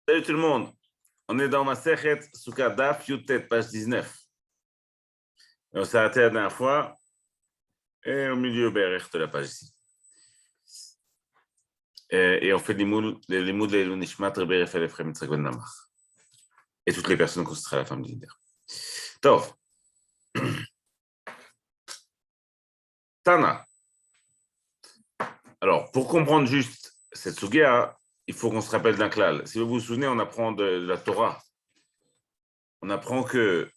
Salut tout le monde, on est dans ma Masechet Souka Daf Yutet, page 19. Et on s'est arrêté la dernière fois, et au milieu de la page ici. Et on fait les moules de l'Unishmat, Rebbe Raphaël Ephraim Yitzhak Ben Namach. Et toutes les personnes qu'on sera à la femme d'Inder. Tov. Tana. Alors, pour comprendre juste cette Sugia, il faut qu'on se rappelle d'un klal. Si vous vous souvenez, on apprend de la Torah. On apprend que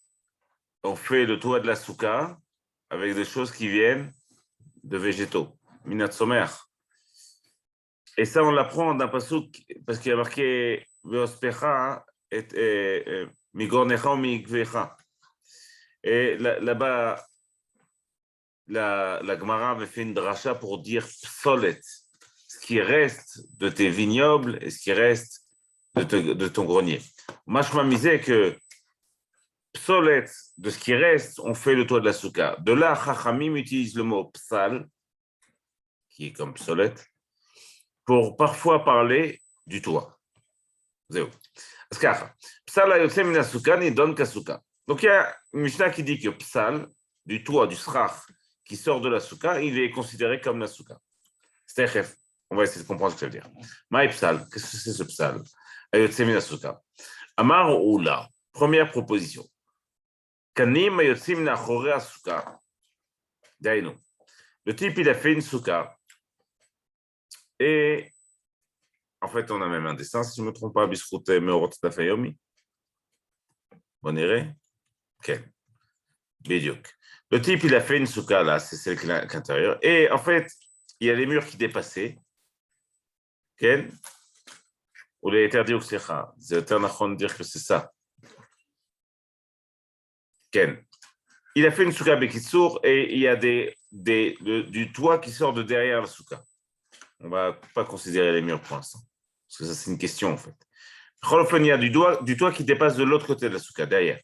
on fait le toit de la Souka avec des choses qui viennent de végétaux, minat somer. Et ça, on l'apprend d'un pasuk parce qu'il y a marqué Veospecha et Migornecha ou Migvecha. Et là-bas, la Gemara avait fait une dracha pour dire psolet, ce qui reste de tes vignobles et ce qui reste de ton grenier. Moi, je m'amusais que psolet, de ce qui reste, on fait le toit de la souka. De là, Chachamim utilise le mot psal, qui est comme psolet, pour parfois parler du toit. Zéro. Psal ayotse min asuka ni don kasuka. Donc il y a une Mishnah qui dit que psal, du toit, du srach, qui sort de la souka, il est considéré comme la souka. C'est on va essayer de comprendre ce que ça veut dire. Maï psal, qu'est-ce que c'est ce psal? Ayotse min asuka. Amar oula, première proposition. Kanim ayotse min achore asuka. Daïno. Le type, il a fait une souka. Et en fait, on a même un dessin, si je ne me trompe pas, Bisroute Meorot Tafayomi. Bonéré. Ok. Bédiok. Le type, il a fait une souka là, c'est celle qui est à l'intérieur. Et en fait, il y a les murs qui dépassaient. Ken. Ou les interdits au Ksecha. C'est intéressant de dire que c'est ça. Ken. Il a fait une souka Bekitsour et il y a du toit qui sort de derrière la souka. On ne va pas considérer les murs pour l'instant. Parce que ça, c'est une question, en fait. Il y a du toit qui dépasse de l'autre côté de la souka, derrière.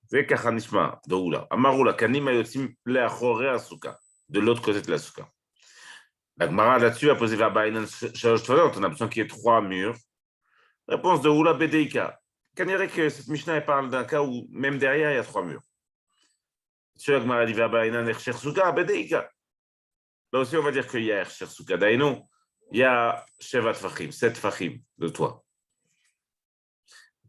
C'est Kachanishma, de Oula. Amaroula, Kanim Ayotim, Leachore Asuka, de l'autre côté de la souka. La Gemara là-dessus a posé Verbainan Shalosh Tfalot, on a besoin qu'il y ait 3 murs. Réponse de Oula Bedeika. Qu'on dirait que cette Mishnah parle d'un cas où même derrière il y a 3 murs. Sur la Gemara dit Verbainan Ercher Souka, Bedeika. Là aussi, on va dire qu'il y a Ercher Souka. Daïno, il y a Shevat Fachim, 7 Fachim de toit.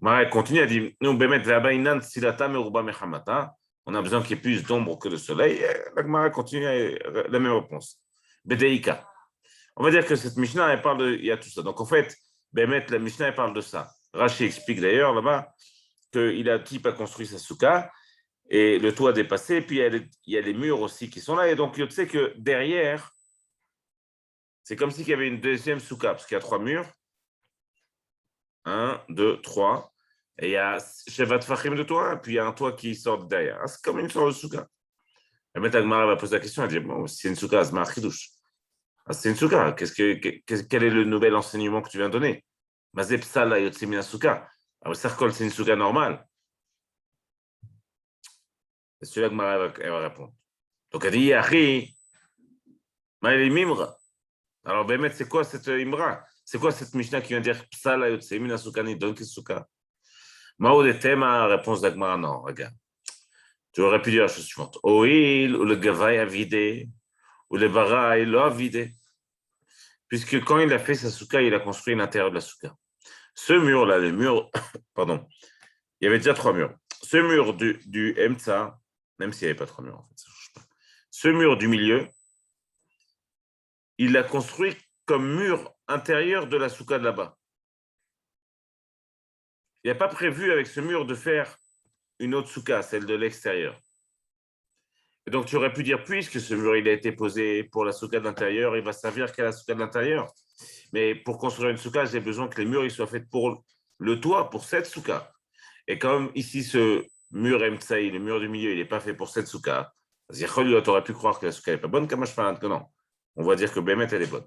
Mara continue à dire, nous, Bemet, Verbainan Silata Meruba Mechamata. On a besoin qu'il y ait plus d'ombre que de soleil. La Gemara continue la même réponse. Bedeika. On va dire que cette Mishnah, elle parle il y a tout ça. Donc en fait, Bemet, la Mishnah, elle parle de ça. Rashi explique d'ailleurs là-bas qu'il a type a construit sa souka et le toit dépassé, puis il y a les murs aussi qui sont là. Et donc tu sais que derrière, c'est comme s'il y avait une deuxième souka, parce qu'il y a 3 murs. 1, 2, 3. Et il y a Shevat Fachim de toit, puis il y a un toit qui sort de derrière. C'est comme une sorte de souka. La Agmara va poser la question, elle dit, bon, si c'est une souka, c'est ma chidouche. C'est une souka. Quel est le nouvel enseignement que tu viens de donner? Mazé psal ayotse min souka. Alors, Sarkol, c'est une souka normale. C'est celui-là que elle va répondre. Donc, elle dit, Achi, Maëli Mimra. Alors, Bémet, c'est quoi cette Imra? C'est quoi cette Mishnah qui vient dire psal ayotse min souka ni donc souka? Mao de Tema, réponse d'Agmara, non, regarde. Tu aurais pu dire la chose suivante. Oil, ou le gavaï a vidé, ou le varaï l'a vidé. Puisque quand il a fait sa souka, il a construit l'intérieur de la souka. Ce mur-là, le mur, pardon, il y avait déjà 3 murs. Ce mur du Emtsa, même s'il n'y avait pas 3 murs, en fait, ça change pas. Ce mur du milieu, il l'a construit comme mur intérieur de la souka de là-bas. Il n'y a pas prévu avec ce mur de faire une autre souka, celle de l'extérieur. Et donc tu aurais pu dire, puisque ce mur il a été posé pour la souka de l'intérieur, il va servir qu'à la souka de l'intérieur. Mais pour construire une souka, j'ai besoin que les murs ils soient faits pour le toit, pour cette souka. Et comme ici, ce mur Emtsaï, le mur du milieu, il n'est pas fait pour cette souka, tu aurais pu croire que la souka n'est pas bonne, que non. On va dire que Bémet, elle est bonne.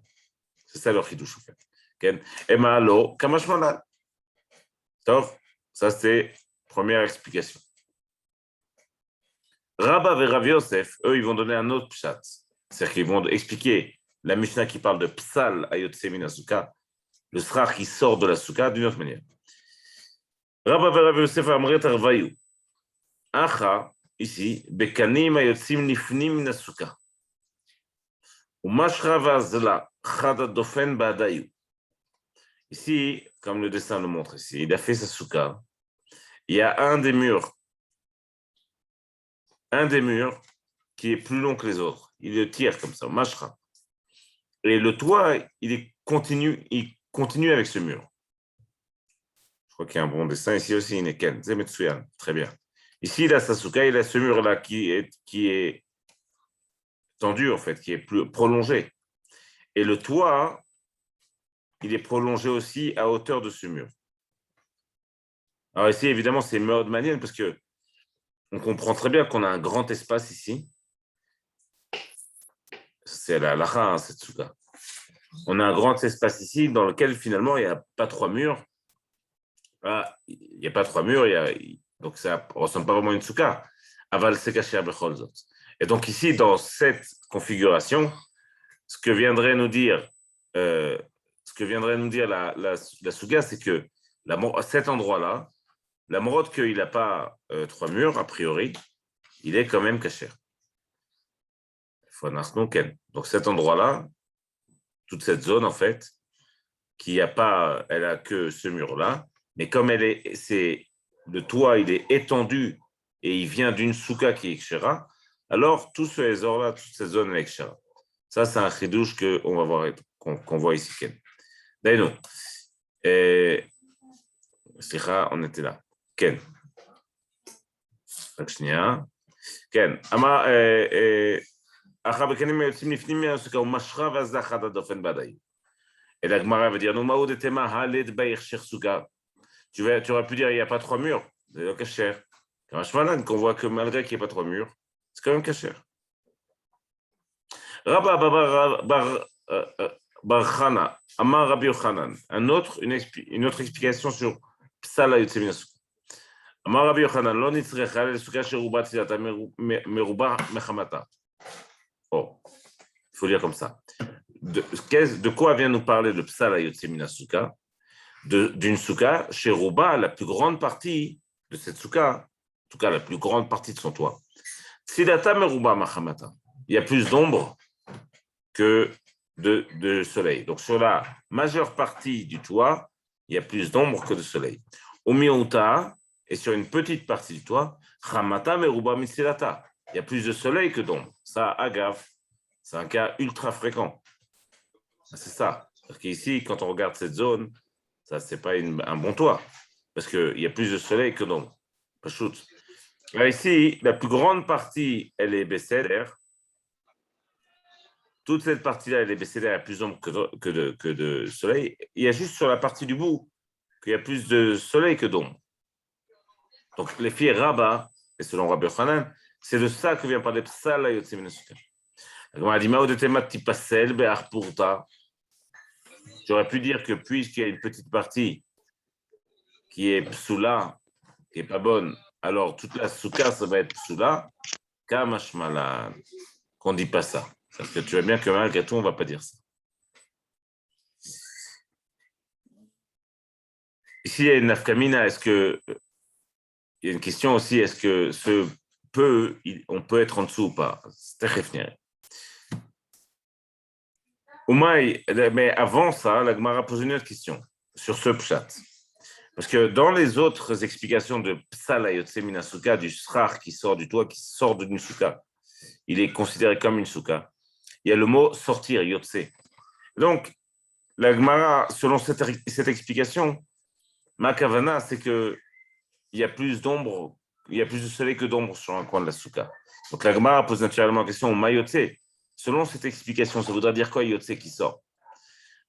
C'est ça leur chidouche, en fait. Emma Allo, Kamashmanal. Ça, c'est première explication. Rabba et Rav Yosef, eux, ils vont donner un autre pshat. C'est-à-dire qu'ils vont expliquer la Mishnah qui parle de psal ayotse min asuka. le srach qui sort de la souka d'une autre manière. Rabba Rabbi Yosef Amret Arvayu. Acha, ici, Bekanim Ayotzim Nifnim min souka. Umashra Vazla Chada Dofen Badayu. Ici, comme le dessin le montre ici, il a fait sa souka. Il y a un des murs qui est plus long que les autres. Il le tire comme ça, mashra. Et le toit, il continue avec ce mur. Je crois qu'il y a un bon dessin ici aussi, Ineken, Zemetsuyan, très bien. Ici, il a sa souka, il a ce mur-là qui est tendu, en fait, qui est plus prolongé. Et le toit, il est prolongé aussi à hauteur de ce mur. Alors ici, évidemment, c'est mode manienne parce que on comprend très bien qu'on a un grand espace ici. C'est la halakha, cette souka. On a un grand espace ici dans lequel finalement il n'y a pas trois murs. Ah, il n'y a pas trois murs, donc ça ne ressemble pas vraiment à une souka. Aval sekasher becholzot. Et donc ici, dans cette configuration, ce que viendrait nous dire la souka, c'est que à cet endroit-là, la morotte qu'il n'a pas trois murs, a priori, il est quand même caché. Donc cet endroit-là, toute cette zone, en fait, elle a que ce mur-là, mais comme le toit, il est étendu et il vient d'une souka qui est kshera, alors tout ce hésor-là, toute cette zone est kshera. Ça, c'est un chidouche qu'on va voir, qu'on voit ici. D'ailleurs, on était là. Ken. רק שנייה. כן, אמר, אחר בקנים יוצאים לפנים מהסוכה, הוא משכה ואז אחת הדופן בעדי. Et la Gemara va dire, tu aurais pu dire, il n'y a pas trois murs, c'est cacher. Qu'on voit que malgré qu'il n'y ait pas trois murs, c'est quand même cacher. Rabba Bar Chana, Amar Rabbi Yochanan, une autre explication sur Psala Yotzei min hasouka. Amar Rabbi Yochanan, lo nitzrecha lesouka sheruba tzilata meruba mechamata. Oh, il faut lire comme ça. De quoi vient nous parler le Psala Yotzei min hasouka? D'une souka, chez Rouba, la plus grande partie de cette souka, en tout cas la plus grande partie de son toit. Tzilata meruba mechamata. Il y a plus d'ombre que de soleil. Donc sur la majeure partie du toit, il y a plus d'ombre que de soleil. Au miouta, et sur une petite partie du toit, chamata meruba mitzilata. Il y a plus de soleil que d'ombre. Ça, agave, c'est un cas ultra fréquent. C'est ça. Parce qu'ici, quand on regarde cette zone, ça, c'est pas un bon toit. Parce qu'il y a plus de soleil que d'ombre. Pas shoot. Alors ici, la plus grande partie, elle est Besséder. Toute cette partie-là, elle est Besséder, il y a plus d'ombre que de soleil. Il y a juste sur la partie du bout qu'il y a plus de soleil que d'ombre. Donc, les filles Rabba, et selon Rabbi Yochanan, c'est de ça que vient parler Psala Yotzei min hasouka. J'aurais pu dire que puisqu'il y a une petite partie qui est psoula, qui n'est pas bonne, alors toute la souka, ça va être psoula, kamashmalan, qu'on ne dit pas ça. Parce que tu vois bien que malgré tout, on ne va pas dire ça. Ici, il y a une nafkamina, il y a une question aussi, est-ce que on peut être en dessous ou pas? C'est très référé. Mais avant ça, la Gemara pose une autre question sur ce pshat. Parce que dans les autres explications de Psala Yotzei min hasouka, du srach qui sort du toit, qui sort d'une souka, il est considéré comme une souka. Il y a le mot sortir, Yotzei. Donc, la Gemara, selon cette explication, ma kavana, c'est qu'il y a plus d'ombre, il y a plus de soleil que d'ombre sur un coin de la souka. Donc, la Gemara pose naturellement la question, ma Yotzei. Selon cette explication, ça voudrait dire quoi Yotzei qui sort?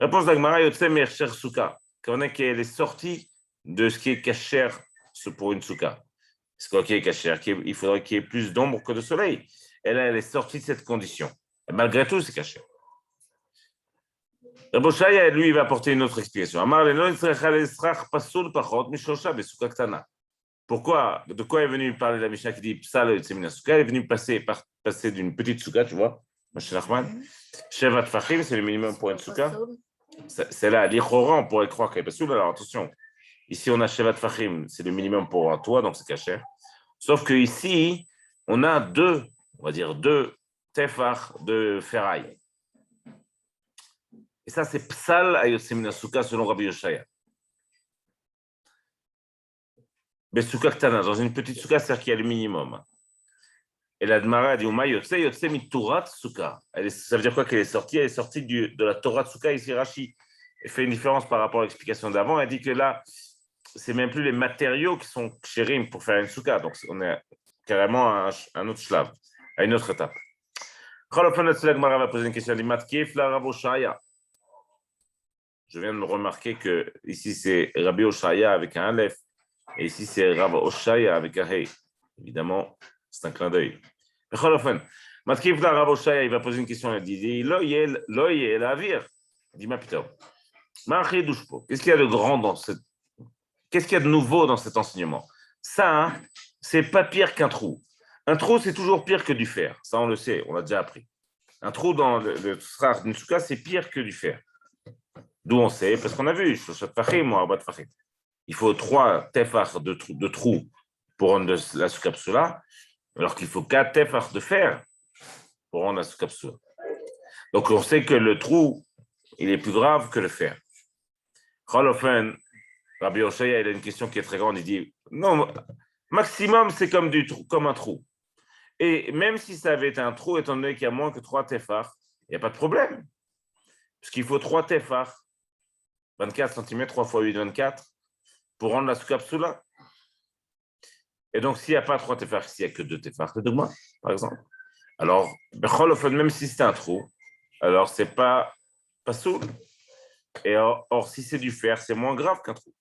Réponse de la Gemara, Yotzei me'ersher souka. Qu'on est qu'elle est sortie de ce qui est kasher pour une souka. C'est quoi qui est kasher? Il faudrait qu'il y ait plus d'ombre que de soleil. Et là, elle est sortie de cette condition. Et malgré tout, c'est kasher. Rabbi Shaya, lui, il va apporter une autre explication. Pourquoi? De quoi est venu parler la Mishnah qui dit Psala Yotzei min hasouka? Elle est venue passer d'une petite souka, tu vois, Moshe Nachman. Shevat Fachim, c'est le minimum pour une souka. C'est là, l'Ichora, on pourrait croire qu'elle est pas. Alors attention, ici on a Shevat Fachim, c'est le minimum pour un toit, donc c'est caché. Sauf que ici, on a deux, on va dire deux tefar de ferraille. Et ça, c'est Psal Ayotse Minasuka selon Rabbi Yoshaya. Mais Souka Ktana, dans une petite souka, c'est-à-dire qu'il y a le minimum. Et la Gemara dit Uma Yotse Yotse Miturat Souka. Ça veut dire quoi qu'elle est sortie? Elle est sortie de la Torah Souka, ici Rashi. Elle fait une différence par rapport à l'explication d'avant. Elle dit que là, c'est même plus les matériaux qui sont chérim pour faire une souka. Donc, on est carrément à un autre shlav, à une autre étape. La Gemara va poser une question. Je viens de me remarquer que ici c'est Rabbi Oshaya avec un Aleph et ici c'est Rav Oshaya avec un Hey. Évidemment, c'est un clin d'œil. Matkif la Rav Oshaya, il va poser une question. Il dit Loyel Avir. Il dit ma putain. Qu'est-ce qu'il y a de grand dans cette. Qu'est-ce qu'il y a de nouveau dans cet enseignement? Ça, hein, c'est pas pire qu'un trou. Un trou, c'est toujours pire que du fer. Ça, on le sait, on l'a déjà appris. Un trou dans le srar d'une souka, c'est pire que du fer. D'où on sait, parce qu'on a vu, il faut 3 tefar de trous pour rendre la soukapsula, alors qu'il faut 4 tefar de fer pour rendre la soukapsula. Donc on sait que le trou, il est plus grave que le fer. Rabbi Oshaya, il a une question qui est très grande, il dit, non, maximum c'est comme un trou. Et même si ça avait été un trou, étant donné qu'il y a moins que 3 tefar, il n'y a pas de problème. Parce qu'il faut 3 tefar, 24 cm, 3 x 8, 24, pour rendre la soukapsula. Et donc, s'il n'y a pas 3 tefar, s'il n'y a que 2 tefar, c'est 2 mois, par exemple. Alors, même si c'est un trou, alors c'est pas soul. Et or, si c'est du fer, c'est moins grave qu'un trou.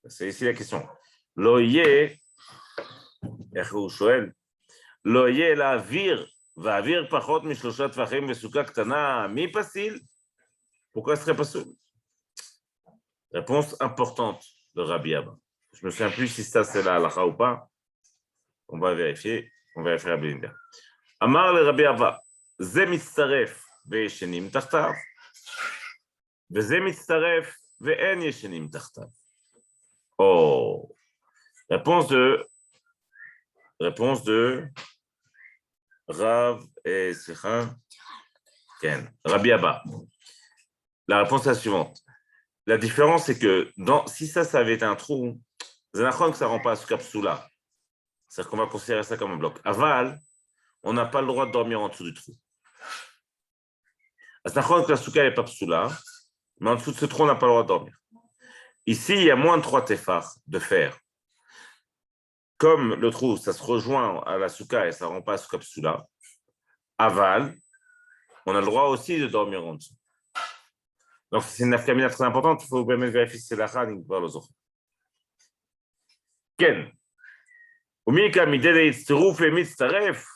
C'est ici la question. Loye, Loye la vir, va vir pachot mishloshat vachim vesuka ktana, mi pasil. Pourquoi ce serait pas soul? Réponse importante de Rabbi Abba. Je ne me souviens plus si ça c'est la halakha ou pas. On va vérifier. On va vérifier Rabbi Linda. Amar le Rabbi Abba, ze mitzaref ve'yeshenim tachtav, veze mitzaref ve'en yeshenim tachtav. Oh, réponse de Rav et Sikha Ken. Rabbi Abba. La réponse est la suivante. La différence, c'est que si ça avait été un trou, c'est que ça ne rend pas à soukapsula. C'est-à-dire qu'on va considérer ça comme un bloc. Aval, on n'a pas le droit de dormir en dessous du trou. C'est que la souka n'est pas psoula, mais en dessous de ce trou, on n'a pas le droit de dormir. Ici, il y a moins de 3 tefar de fer. Comme le trou, ça se rejoint à la souka et ça ne rend pas à souka psoula. Aval, on a le droit aussi de dormir en dessous. Donc, c'est une nafkamina très importante. Il faut même vérifier si c'est la khan ou les autres. Ken. Umika midele itzruf et mitzaref.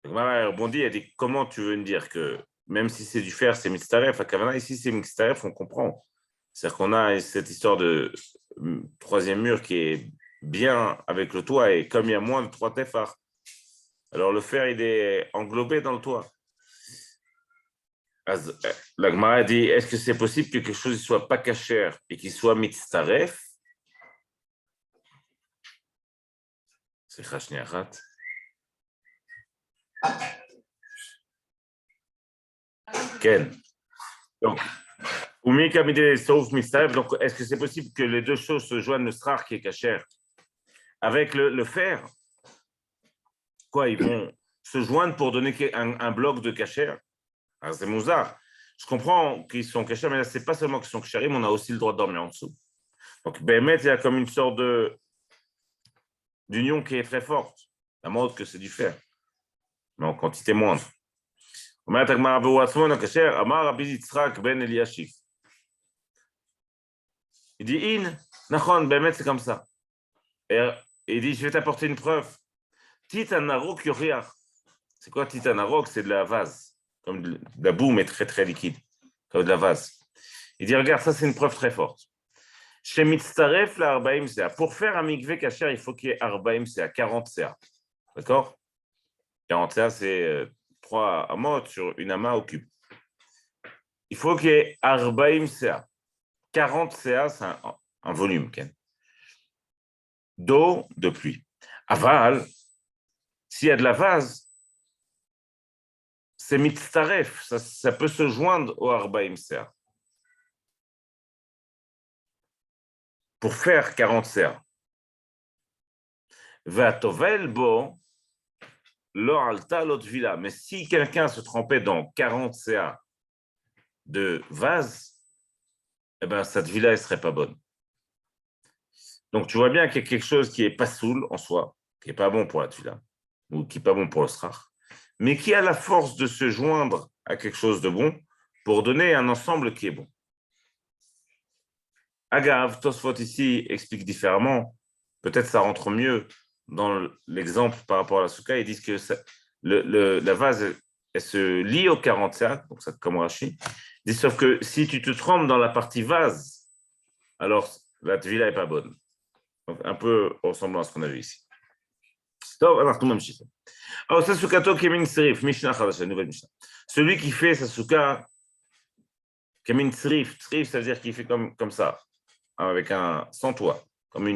Gemara rebondit, elle dit comment tu veux me dire que même si c'est du fer, c'est mitzaref. À Kavana, ici, c'est mitzaref, on comprend. C'est-à-dire qu'on a cette histoire de troisième mur qui est bien avec le toit et comme il y a moins de 3 tefar, alors le fer, il est englobé dans le toit. La Gemara dit, est-ce que c'est possible que quelque chose ne soit pas cachère et qu'il soit mitzaref? C'est Khashniachat. Ken. Donc, donc, est-ce que c'est possible que les deux choses se joignent, le srar qui est cachère avec le fer? Quoi, ils vont se joindre pour donner un bloc de cachère? C'est Mouzar. Je comprends qu'ils sont cachés, mais là, ce n'est pas seulement qu'ils sont cachés, mais on a aussi le droit de dormir en dessous. Donc, Béhémet, il y a comme une sorte d'union qui est très forte. La mode que c'est du fer, mais en quantité moindre. Il dit, Nachon, Béhémet, c'est comme ça. Et il dit, je vais t'apporter une preuve. Titanarok yoriach. C'est quoi Titanarok? C'est de la vase, comme de la boue, mais très très liquide, comme de la vase. Il dit, regarde, ça c'est une preuve très forte. Chez Mitzaref, la Arbaim Sea. Pour faire un mikvé kasher, il faut qu'il y ait Arbaim Sea, 40 Sea. D'accord? 40 Sea, c'est 3 amot sur une ama au cube. il faut qu'il y ait 40 CA. 40 CA, c'est un volume, Ken. D'eau, de pluie. Aval, s'il y a de la vase, c'est mitzaref, ça peut se joindre au 40 CA. Pour faire 40 CA. Vatovel bo, lo alta lot villa. Mais si quelqu'un se trompait dans 40 CA de vase, eh ben, cette villa, elle ne serait pas bonne. Donc, tu vois bien qu'il y a quelque chose qui n'est pas soul en soi, qui n'est pas bon pour la villa, ou qui n'est pas bon pour le srach, mais qui a la force de se joindre à quelque chose de bon pour donner un ensemble qui est bon. Agav, Tosfot ici explique différemment, peut-être ça rentre mieux dans l'exemple par rapport à la souka, ils disent que la vase, elle se lie au 47, donc ça comme Rashi, ils disent sauf que si tu te trompes dans la partie vase, alors la tvila n'est pas bonne. Donc un peu ressemblant à ce qu'on a vu ici. Alors, Sasukato Kemin Srif, Mishnah Chadasha, nouvelle Mishnah. Celui qui fait sa souka, Kemin Srif, Srif, ça veut dire qu'il fait comme ça, avec sans toit, comme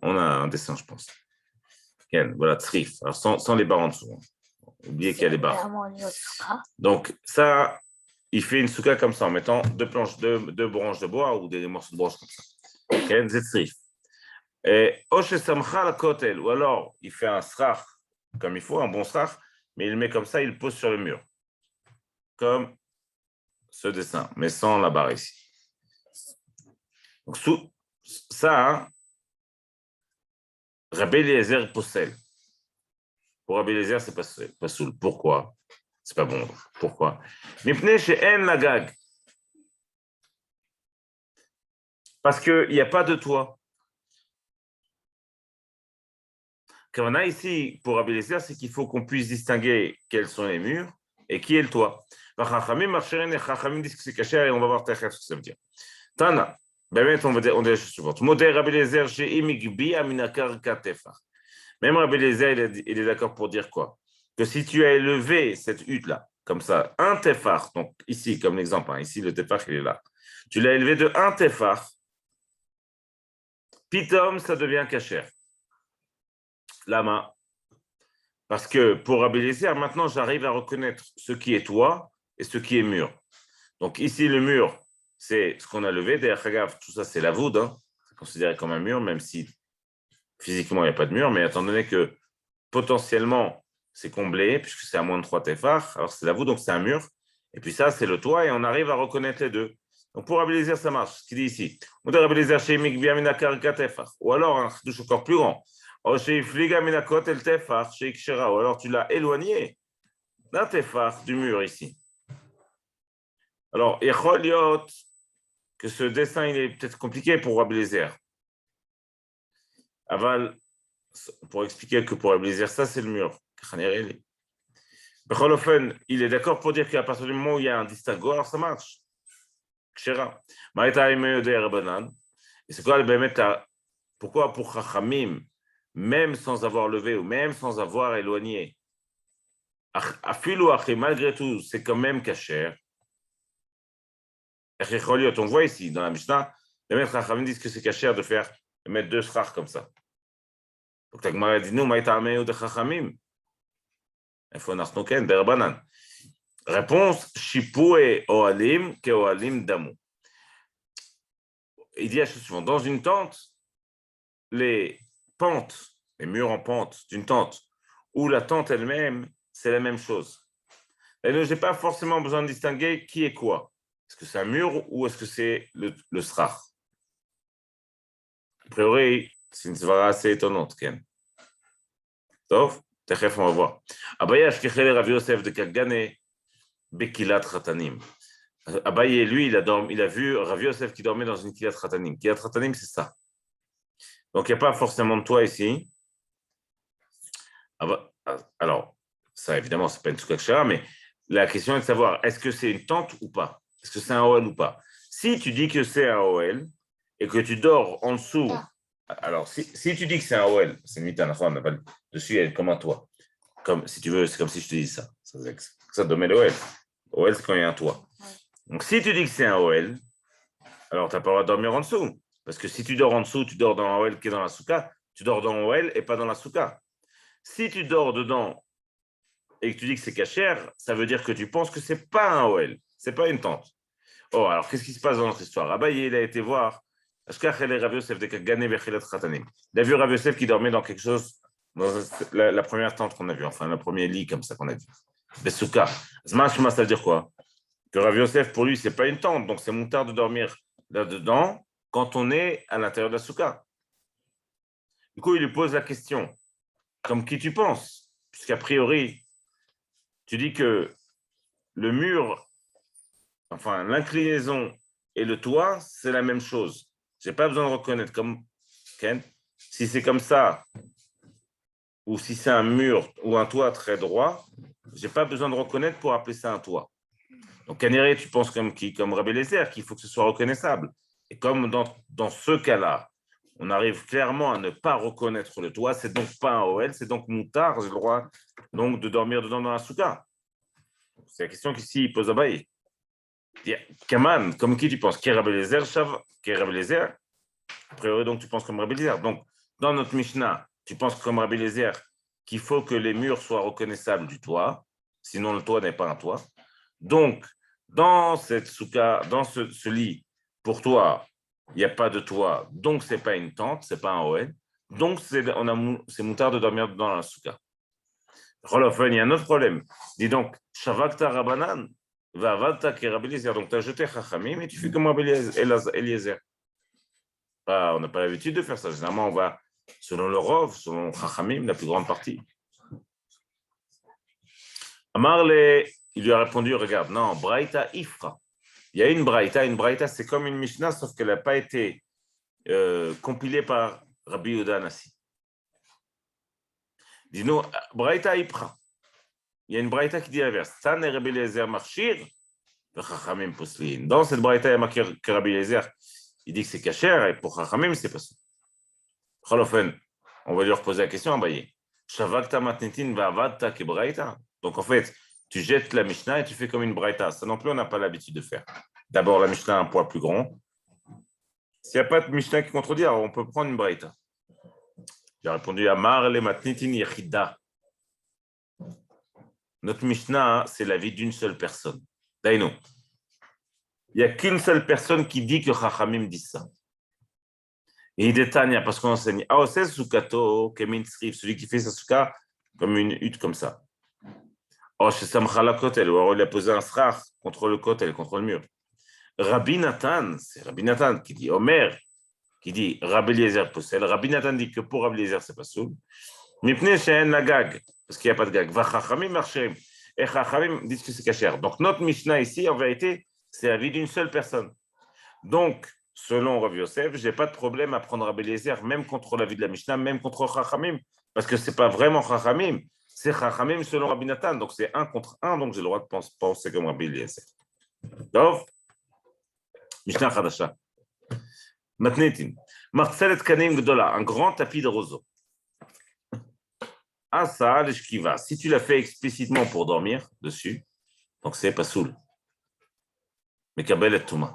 on a un dessin, je pense. Voilà, Srif, alors sans les barres en dessous. Oubliez qu'il y a les barres. Donc, ça, il fait une souka comme ça, en mettant deux branches de bois ou des morceaux de branches comme ça. C'est Srif. Et ou alors il fait un srach comme il faut, un bon srach, mais il le met comme ça, il le pose sur le mur, comme ce dessin, mais sans la barre ici. Donc ça, Rabbi Eliezer possède. Pour Rabbi Eliezer, c'est pas soul. Pourquoi? C'est pas bon. Pourquoi? Parce qu'il n'y a pas de toit. Qu'on a ici, pour Rabbi Eliezer, c'est qu'il faut qu'on puisse distinguer quels sont les murs et qui est le toit. Chachamim disent que c'est caché et on va voir ce que ça veut dire. Tana, on va dire la chose suivante. Modèle Rabbi Eliezer chez Imigbi Aminakar Katefar. Même Rabbi Eliezer, il est d'accord pour dire quoi? Que si tu as élevé cette hutte-là, comme ça, un tefar, donc ici, comme l'exemple, ici le tefar, il est là. Tu l'as élevé de un tefar, pitom, ça devient caché. Lama. Parce que pour Rabbi Eliezer, maintenant, j'arrive à reconnaître ce qui est toit et ce qui est mur. Donc ici, le mur, c'est ce qu'on a levé. D'ailleurs, tout ça, c'est la voûte. Hein. C'est considéré comme un mur, même si physiquement, il n'y a pas de mur. Mais étant donné que potentiellement, c'est comblé, puisque c'est à moins de 3 tefar, alors c'est la voûte, donc c'est un mur. Et puis ça, c'est le toit, et on arrive à reconnaître les deux. Donc pour Rabbi Eliezer, ça marche. Ce qu'il dit ici. Ou alors un touche encore plus grand. Ou alors tu l'as éloigné d'un tefar du mur ici. Alors, il y a que ce dessin il est peut-être compliqué pour Rabbi Eliezer. Aval, pour expliquer que pour Rabbi Eliezer, ça c'est le mur. Il est d'accord pour dire qu'à partir du moment où il y a un distinguo, alors ça marche. Et c'est quoi le pourquoi pour Chachamim, même sans avoir levé ou même sans avoir éloigné, malgré tout, c'est quand même caché. On voit ici, dans la Mishnah, les maîtres Chachamim disent que c'est caché de mettre deux srach comme ça. Donc, la Gemara dit, nous, maïtameu de Chachamim. Il faut nartnoken, berbanan. Réponse, Shipoué Oalim, ke Oalim Damu. Il dit la chose suivante. Dans une tente, les pentes, les murs en pente d'une tente, ou la tente elle-même, c'est la même chose. Et donc, je n'ai pas forcément besoin de distinguer qui est quoi. Est-ce que c'est un mur ou est-ce que c'est le srach? A priori, c'est une svara assez étonnante, Ken. Sauf, tchef, on va voir. Abaya, Shkechele Rav Yosef de Kagane, Bekilat Khatanim. Abaye, lui, il a vu Rav Yosef qui dormait dans une Kilat Khatanim. Kilat Khatanim, c'est ça. Donc, il n'y a pas forcément de toit ici. Alors, ça, évidemment, ce n'est pas une soukakshara, mais la question est de savoir, est-ce que c'est une tente ou pas? Est-ce que c'est un OL ou pas? Si tu dis que c'est un OL et que tu dors en dessous, alors, si tu dis que c'est un OL, c'est une mitane, dessus, il y a comme un toit. Comme, si tu veux, c'est comme si je te dis ça. Ça dommage l'OL. OL, c'est quand il y a un toit. Donc, si tu dis que c'est un OL, alors tu n'as pas le droit de dormir en dessous. Parce que si tu dors en dessous, tu dors dans un OL qui est dans la souka, tu dors dans OL et pas dans la souka. Si tu dors dedans et que tu dis que c'est cachère, ça veut dire que tu penses que c'est pas un OL, c'est pas une tente. Oh, alors qu'est-ce qui se passe dans notre histoire? Abaye, il a été voir. Il a vu Rav Yosef qui dormait dans quelque chose, dans la première tente qu'on a vue, enfin le premier lit comme ça qu'on a vu. Besouka. Ça veut dire quoi? Que Rav Yosef, pour lui, c'est pas une tente, donc c'est moutard de dormir là-dedans quand on est à l'intérieur de la souka. Du coup, il lui pose la question, comme qui tu penses? Puisqu'a priori, tu dis que le mur, enfin l'inclinaison et le toit, c'est la même chose. Je n'ai pas besoin de reconnaître comme Ken. Si c'est comme ça, ou si c'est un mur ou un toit très droit, je n'ai pas besoin de reconnaître pour appeler ça un toit. Donc, Canéré, tu penses comme qui? Comme Rabbi Lézer, qu'il faut que ce soit reconnaissable. Et comme dans ce cas-là, on arrive clairement à ne pas reconnaître le toit, c'est donc pas un OL, c'est donc moutard, j'ai le droit donc de dormir dedans dans la souka. C'est la question qu'ici il pose à Baï. Kaman, comme qui tu penses? Qui est Rabbi Lézer, Shav? Qui est Rabbi Lézer? A priori, donc tu penses comme Rabbi Lézer. Donc, dans notre Mishnah, tu penses comme Rabbi Lézer qu'il faut que les murs soient reconnaissables du toit, sinon le toit n'est pas un toit. Donc, dans cette souka, dans ce lit, pour toi, il n'y a pas de toit, donc ce n'est pas une tente, ce n'est pas un OL. Donc, c'est moutard de dormir dans la souka. Il y a un autre problème. Dis donc, Shavakta Rabanan, Vavalta Rabbi Eliezer. Donc, tu as jeté Chachamim et tu fais comme Rabbi Eliezer. On n'a pas l'habitude de faire ça. Généralement, on va selon le Rov, selon Chachamim, la plus grande partie. Amarle, il lui a répondu, regarde, non, Braïta Ifra. Il y a une Braïta, c'est comme une Mishnah, sauf qu'elle n'a pas été compilée par Rabbi Yehuda Anassi. Dis-nous, Braïta Ifra. Il y a une Braïta qui dit l'inverse. Tan et Rabbi Eliezer marchir, Chachamim poslin. Dans cette Braïta, il y a marqué que Rabbi Eliezer, il dit que c'est cachère, et pour Chachamim, c'est pas ça. On va lui reposer la question, Abaye. Shavakta matnitin va'avadta ke Braïta. Donc en fait, tu jettes la Mishnah et tu fais comme une Braïta. Ça non plus, on n'a pas l'habitude de faire. D'abord, la Mishnah a un poids plus grand. S'il n'y a pas de Mishnah qui contredit, alors on peut prendre une Braïta. J'ai répondu Amar le matnitin yechida. Notre Mishnah, c'est la vie d'une seule personne. Daïno. Il n'y a qu'une seule personne qui dit que Chachamim dit ça. Et il détaille parce qu'on enseigne Aosel Sukato, Kemin Srif, celui qui fait sa souka comme une hutte comme ça. Oh, chez Samchala Kotel, ou il a posé un srach contre le Kotel, contre le mur. Rabbi Nathan, c'est Rabbi Nathan qui dit Omer, qui dit Rabbi Eliezer Posel. Rabbi Nathan dit que pour Rabbi Eliezer, c'est pas soul. Mipne She'en la gag, parce qu'il n'y a pas de gag. Va Chachamim marchem. Et Chachamim disent que c'est cachère. Donc notre Mishnah ici, en vérité, c'est la vie d'une seule personne. Donc, selon Rav Yosef, je n'ai pas de problème à prendre Rabbi Eliezer, même contre la vie de la Mishnah, même contre Chachamim, parce que ce n'est pas vraiment Chachamim, c'est Chachamim selon Rabbi Nathan, donc c'est 1 contre 1, donc j'ai le droit de penser comme Rabbi Eliezer. Donc, Mishnah Chadasha. Matnetin. Martzelet Kanim Gdola, un grand tapis de roseau. Asa l'eshkiva. Si tu l'as fait explicitement pour dormir dessus, donc c'est pas soul. Mais Kabel et Touma.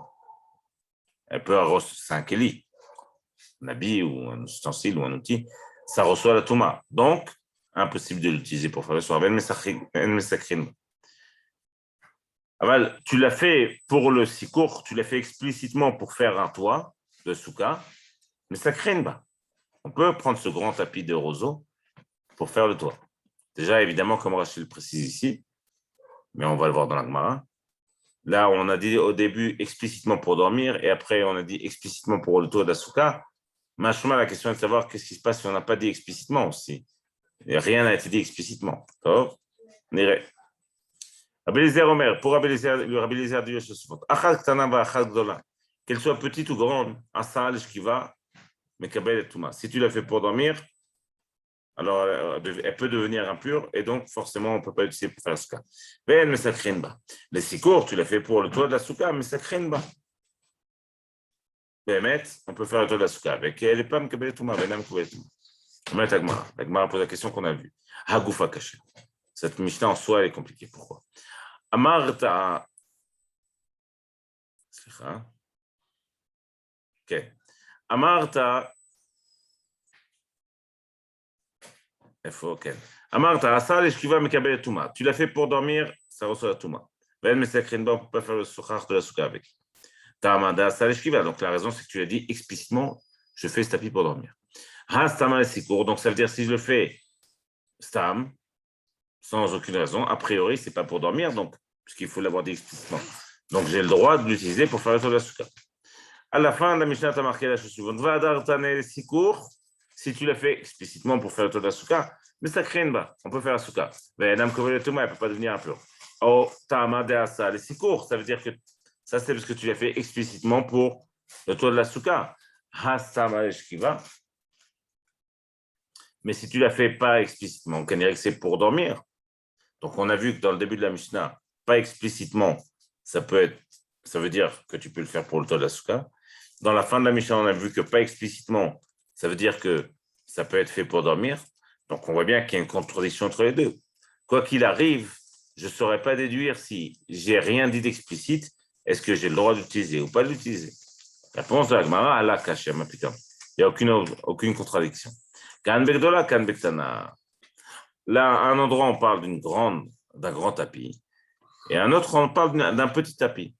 Elle peut avoir 5 élis, un habit ou un ustensile ou un outil, ça reçoit la Touma. Donc, impossible de l'utiliser pour faire le soir. Aval, tu l'as fait pour le sikour, tu l'as fait explicitement pour faire un toit de souka, mais ça craint pas. On peut prendre ce grand tapis de roseau pour faire le toit. Déjà, évidemment, comme Rachel le précise ici, mais on va le voir dans la Gemara. Là, on a dit au début explicitement pour dormir, et après, on a dit explicitement pour le toit de la souka. Machement, la question est de savoir qu'est-ce qui se passe si on n'a pas dit explicitement aussi. Et rien n'a été dit explicitement. D'accord? Rabbi Eliezer Omer, pour Rabbi Eliezer dit la chose suivante. Achad ktana va'achad gdola. Qu'elle soit petite ou grande, asa l'eshkiva, mekabel et touma. Si tu l'as fait pour dormir, alors elle peut devenir impure, et donc forcément, on ne peut pas l'utiliser pour faire la souka. Mais ça craint pas. Les sikour, tu l'as fait pour le toit de la souka, mais ça craint pas. On peut faire le toit de la souka avec elle n'est pas mekabel et touma, mais mekabel et touma. La Gemara pose la question qu'on a vue. Hagoufa caché. Cette Mishnah en soi, elle est compliquée. Pourquoi? Amarta, ok. Amarta, ok. Amarta, Asa l'eshkiva mekabel touma. Tu l'as fait pour dormir, ça reçoit la touma. Ben mesakrinba, on ne peut pas faire le soukar de la souka avec. Ta'amada Asa l'eshkiva. Donc la raison, c'est que tu l'as dit explicitement, je fais ce tapis pour dormir. Ha stama l'esikour. Donc ça veut dire si je le fais stam, sans aucune raison, a priori, c'est pas pour dormir, donc, puisqu'il faut l'avoir dit explicitement. Donc j'ai le droit de l'utiliser pour faire le tour de la souka. À la fin, la Mishnah t'a marqué la chose suivante. Va dartane sikour, si tu l'as fait explicitement pour faire le tour de la souka, mais ça crée une bas, on peut faire la souka. Mais Nam Kovel Touma, elle ne peut pas devenir impur. Oh, Tama de Asa, les sikour, ça veut dire que ça c'est parce que tu l'as fait explicitement pour le tour de la souka. Hasama Eshkiva. Mais si tu l'as fait pas explicitement, on dirait que c'est pour dormir. Donc on a vu que dans le début de la Mishnah, pas explicitement, ça veut dire que tu peux le faire pour le tour de la souka. Dans la fin de la Mishnah, on a vu que pas explicitement, ça veut dire que ça peut être fait pour dormir. Donc, on voit bien qu'il y a une contradiction entre les deux. Quoi qu'il arrive, je ne saurais pas déduire si j'ai rien dit d'explicite, est-ce que j'ai le droit d'utiliser ou pas de l'utiliser. La réponse de la Gemara, Allah caché, il n'y a aucune contradiction. Kan Begdola, Kan Bektana. Là, à un endroit, on parle d'un grand tapis, et à un autre, on parle d'un petit tapis.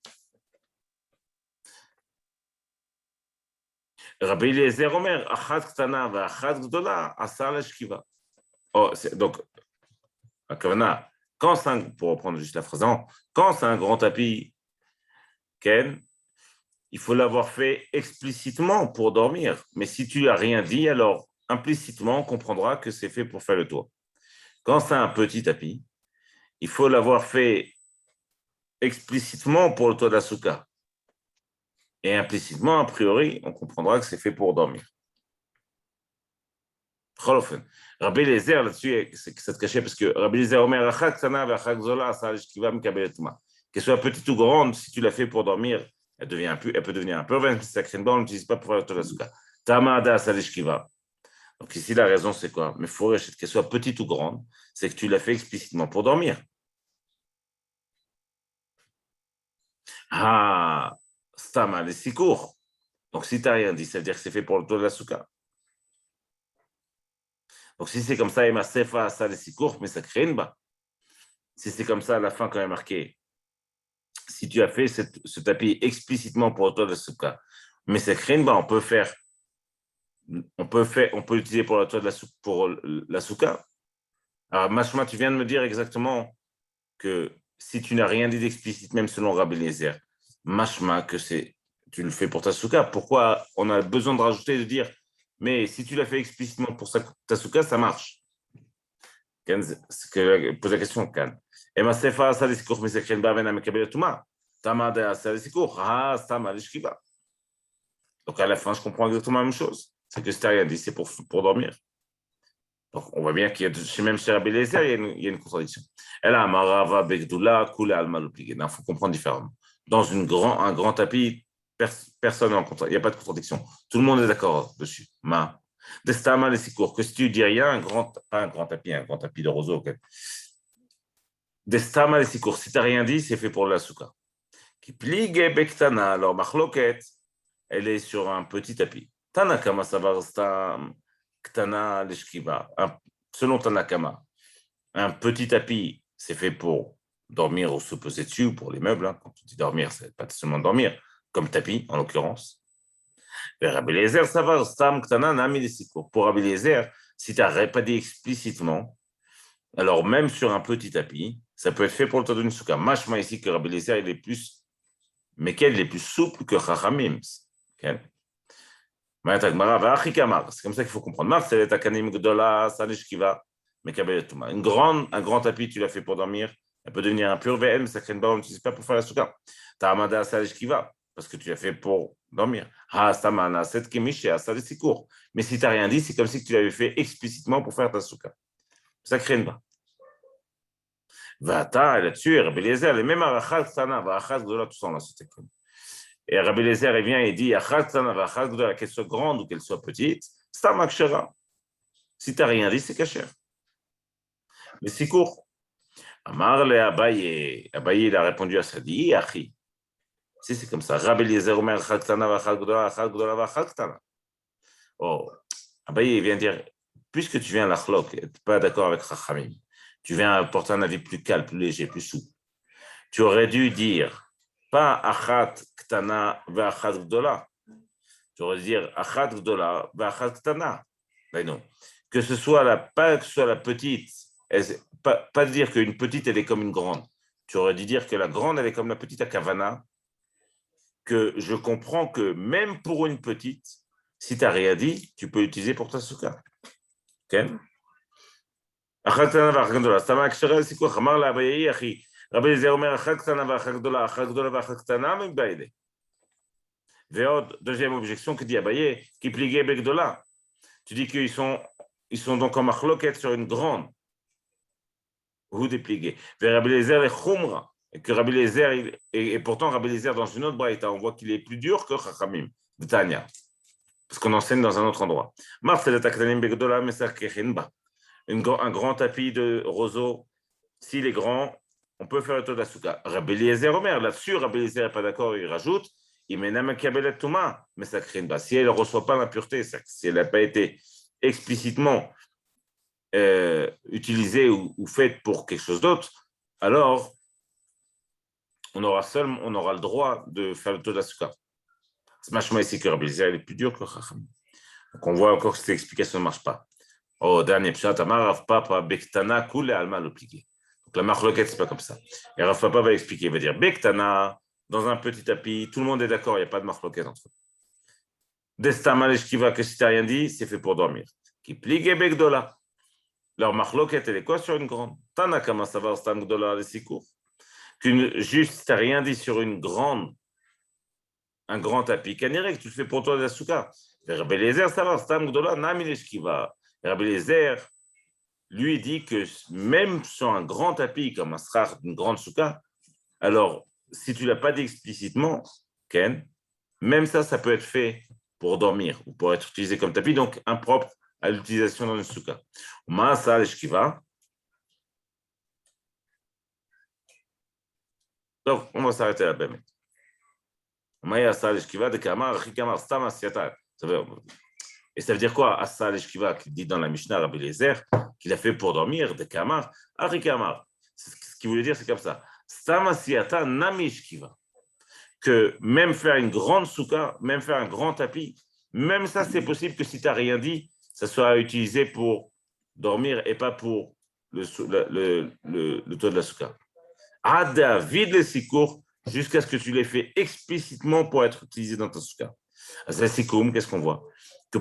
Rabbi Eliezer Omer, Achad Ktana va Achad Gdola, Asar l'Eshkiva. Donc, pour reprendre juste la phrase, quand c'est un grand tapis, Ken, il faut l'avoir fait explicitement pour dormir. Mais si tu n'as rien dit, alors implicitement, on comprendra que c'est fait pour faire le tour. Quand c'est un petit tapis, il faut l'avoir fait explicitement pour le tour de la souka. Et implicitement, a priori, on comprendra que c'est fait pour dormir. Rabbi Eliezer, là-dessus, ça te cachait parce que Rabbi Eliezer Omer, qu'elle soit petite ou grande, si tu l'as fait pour dormir, elle peut devenir un peu, on n'utilise pas pour faire le tour de la souka. Tamada salishkiva. Donc ici, la raison, c'est quoi? Mais il faut qu'elle soit petite ou grande, c'est que tu l'as fait explicitement pour dormir. Ah, stama, les si court. Donc si tu n'as rien dit, ça veut dire que c'est fait pour le tour de la souka. Donc si c'est comme ça, Emma Sefa, ça les si court, mais ça crée une bas. Si c'est comme ça, à la fin, quand même marqué, si tu as fait ce tapis explicitement pour le tour de la souka, mais ça crée une bas, on peut l'utiliser pour le tour de la souka. Alors, Mashma, tu viens de me dire exactement que si tu n'as rien dit d'explicite, même selon Rabbi Eliezer, Mashma, tu le fais pour ta souka. Pourquoi on a besoin de rajouter, de dire, mais si tu l'as fait explicitement pour ta souka, ça marche. C'est que pose la question, Kan. Et ma sefa, ça les cours, mais c'est qu'elle va venir me caber tout ma. Tamada, ça les cours. Ah, ça m'a l'ishkiba. Donc à la fin, je comprends exactement la même chose. C'est que si tu n'as rien dit, c'est pour dormir. Donc, on voit bien qu'il y a, même chez Rabbi Eliezer, il y a une contradiction. Et là, Marava, Begdoula, Kula, Alma, l'obligé. Il faut comprendre différemment. Dans un grand tapis, personne n'est en contradiction. Il n'y a pas de contradiction. Tout le monde est d'accord dessus. Ma. Destama, les sikour. Que si tu dis rien, pas un grand tapis de roseau. Okay. Destama, les sikour. Si tu n'as rien dit, c'est fait pour la souka. Qui pligue Bektana. Alors, Machloket, elle est sur un petit tapis. Tanakama, Savar, Stam. Ktana l'eshkiva. Selon Tanakama, un petit tapis, c'est fait pour dormir ou se poser dessus, ou pour les meubles. Quand tu dis dormir, c'est pas seulement dormir, comme tapis, en l'occurrence. Rabbi Eliezer, ça va, Stam Ktana Nami l'Esikour. Pour Rabbi Eliezer, si tu n'as pas dit explicitement, alors même sur un petit tapis, ça peut être fait pour le tour d'une souka. Machma ici que Rabbi Eliezer, il est plus, mais quel est plus souple que Chachamim. Okay? C'est comme ça qu'il faut comprendre. Un grand tapis, tu l'as fait pour dormir, elle peut devenir impure, mais ça crée une barre, on n'utilise pas pour faire la souka. Parce que tu l'as fait pour dormir. Mais si tu n'as rien dit, c'est comme si tu l'avais fait explicitement pour faire ta souka. Ça crée une barre. Vata, là-dessus, Rabbi Eliezer, les mêmes arachas, sana, arachas, tout ça, on l'a sauté. Et Rabbi Eliezer, il vient et dit, qu'elle soit grande ou qu'elle soit petite, c'est un makshera. Si tu n'as rien dit, c'est kasher. Mais c'est court. Amar le Abaye. Abaye, il a répondu à ça. Dit, Achi. Si c'est comme ça. Rabbi Eliezer Omer, Achad Ktana, Achad Gdola, Achad Gdola, Achad Ktana. Oh, Abaye, il vient dire, puisque tu viens à l'Achlok, tu n'es pas d'accord avec Chachamim, tu viens apporter un avis plus calme, plus léger, plus souple. Tu aurais dû dire, pas Achad Ktana, Achad Gdola. Tu aurais dû dire Achad Gdola, Achad Ktana. Mais non. Que ce soit pas que ce soit la petite, pas dire qu'une petite, elle est comme une grande. Tu aurais dû dire que la grande, elle est comme la petite à Kavana, que je comprends que même pour une petite, si tu n'as rien dit, tu peux l'utiliser pour ta souka. Ok? אחת קטנה ואחת גדולה. סתם ההקשרי לסיכוך, אמר לאביי אחי, רבי אליעזר אומר, אחת קטנה ואחת גדולה, אחת גדולה ואחת קטנה, מבעילה. ועוד, deuxième objection que dit Abaye, qui pliait Begdola. Tu dis qu'ils sont donc en marloquette sur une grande. Ou dépligué. Vers Rabbi Eliezer et Khumra. Et que Rabbi Eliezer, et pourtant Rabbi Eliezer dans une autre braïta, on voit qu'il est plus dur que Chachamim, de Tanya. Parce qu'on enseigne dans un autre endroit. Marcel Taktanim Begdola, Mesakechenba. Un grand tapis de roseau, s'il est grand, on peut faire le taux d'Asuka. Rabbi Eliezer Omer, là-dessus, Rabbi Eliezer n'est pas d'accord, il rajoute, il mène Kabelet Touma, mais ça crée une base. Si elle ne reçoit pas l'impureté, si elle n'a pas été explicitement utilisée ou faite pour quelque chose d'autre, alors on aura le droit de faire le taux d'Asuka. C'est machement ici que Rabbi Eliezer est plus dur que Chacham. Donc on voit encore que cette explication ne marche pas. Oh, dernier pshat, Amar Rav Papa Bektana Kule Alma l'obliqué. Donc la marloquette, c'est pas comme ça. Et Rav Papa va expliquer, il va dire Bektana, dans un petit tapis, tout le monde est d'accord, il n'y a pas de marloquette entre eux. Destama l'eshkiva, que si tu n'as rien dit, c'est fait pour dormir. Qui pligue Begdola. Leur marloquette, elle est quoi sur une grande? Tanakama savar stam gdola les sikour. Juste, si tu n'as rien dit sur une grande, un grand tapis, Kanirek, tu le fais pour toi de la souka. Rabbi Eliezer savar stam gdola nami l'eshkiva. Rabbi Eliezer, lui dit que même sur un grand tapis, comme un srar d'une grande souka, alors, si tu ne l'as pas dit explicitement, Ken, même ça peut être fait pour dormir ou pour être utilisé comme tapis, donc impropre à l'utilisation dans une souka. Ma'asa l'eshkiva. Donc, on va s'arrêter là, ben. Ma'asa l'eshkiva de kamar, chikamar, stam asiata. Et ça veut dire quoi, Asa l'eshkiva, qui dit dans la Mishnah Rabbi Eliezer, qu'il a fait pour dormir, de kamar, arikamar. Ce qu'il voulait dire, c'est comme ça. Stam asiata nami eshkiva. Que même faire une grande souka, même faire un grand tapis, même ça, c'est possible que si tu n'as rien dit, ça soit utilisé pour dormir et pas pour le taux de la souka. Ada, vide le sikour, jusqu'à ce que tu l'aies fait explicitement pour être utilisé dans ta souka. C'est sikoum, qu'est-ce qu'on voit? Que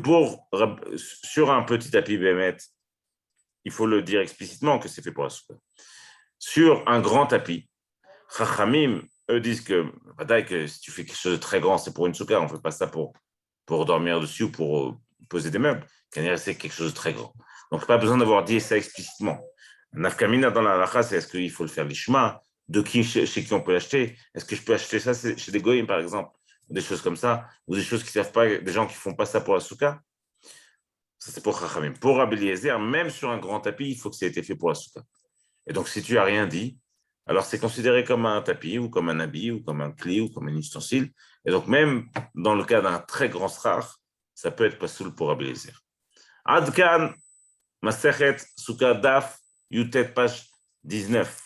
sur un petit tapis bémet, il faut le dire explicitement que c'est fait pour la souka. Sur un grand tapis, Chachamim, eux disent que si tu fais quelque chose de très grand, c'est pour une souka, on ne fait pas ça pour dormir dessus ou pour poser des meubles. C'est quelque chose de très grand. Donc, pas besoin d'avoir dit ça explicitement. Nafkamina dans la lacha, c'est est-ce qu'il faut le faire l'ishma, chez qui on peut l'acheter? Est-ce que je peux acheter ça chez des goyim, par exemple? Des choses comme ça, ou des choses qui ne servent pas, des gens qui ne font pas ça pour la souka? Ça, c'est pour Chachamim. Pour Rabbi Eliezer, même sur un grand tapis, il faut que ça ait été fait pour la souka. Et donc, si tu n'as rien dit, alors c'est considéré comme un tapis, ou comme un habit, ou comme un clé, ou comme un ustensile. Et donc, même dans le cas d'un très grand srar, ça peut être pasoul pour Rabbi Eliezer. Adkan, Masechet, Souka, Daf, Yutet, page 19.